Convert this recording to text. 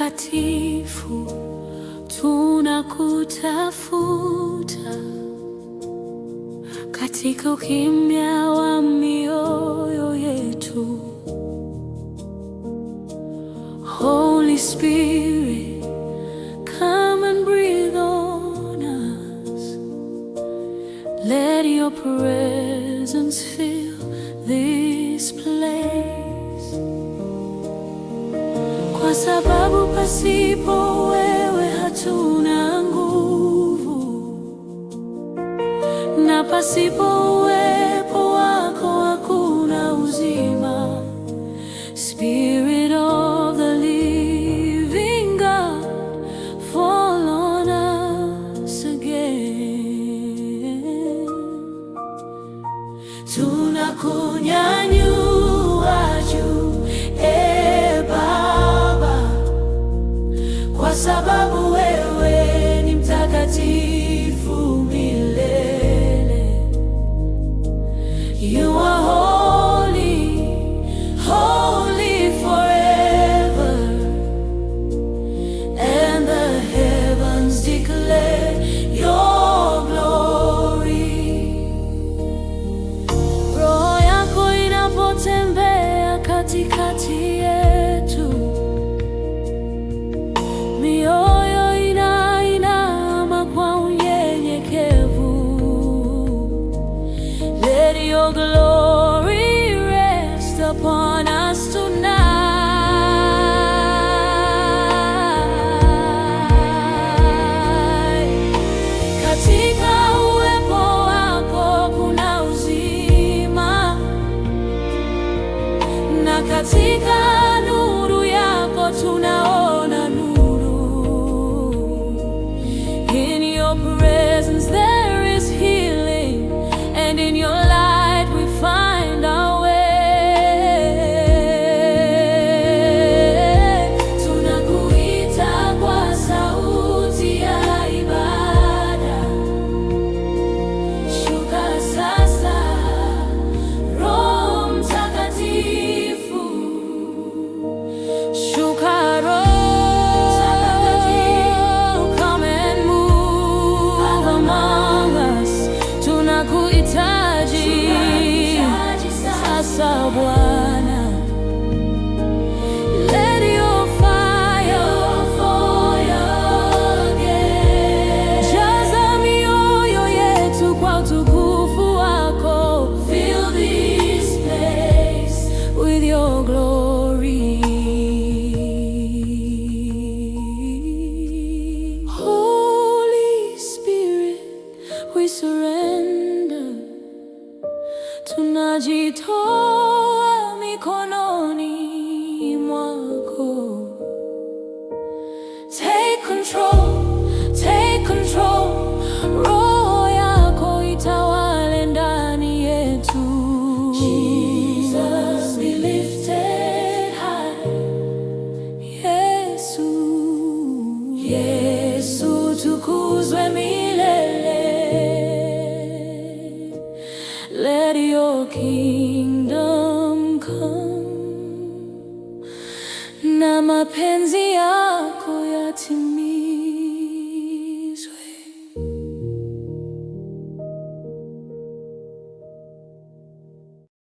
Mtakatifu, tunakutafuta katika ukimya wa mioyo yetu. Holy Spirit, come and breathe on us. Let your presence fill this place. Kwa sababu pasipo wewe hatuna nguvu, na pasipo uwepo wako hakuna uzima. Spirit of the living God, fall on us again. Tunakunyanyua juu, Baba, kwa sababu wewe ni mtakatifu milele. You are holy, holy forever, and the heavens declare your glory. Roho yako inapotembea katikati yetu, mioyo inainama kwa unyenyekevu. Let your glory rest upon us tonight. Katika uwepo wako kuna uzima, na katika nuru yako tunaona nuru. In your presence there is healing, and in your light we find our way. Tunakuita kwa sauti ya ibada. Shuka sasa, Roho Mtakatifu. Shuka Roho, come and move among us. Tunakuhitaji sasa Bwana. Let your fire fall again. Jaza mioyo yetu kwa utukufu wako. Fill this place with your glory. Holy Spirit, we surrender. Tunajitoa mikononi mwako. Take control, take control. Roho yako itawale ndani yetu. Jesus be lifted high. Yesu tukuzwe milele. Let your kingdom come, na mapenzi yako yatimie.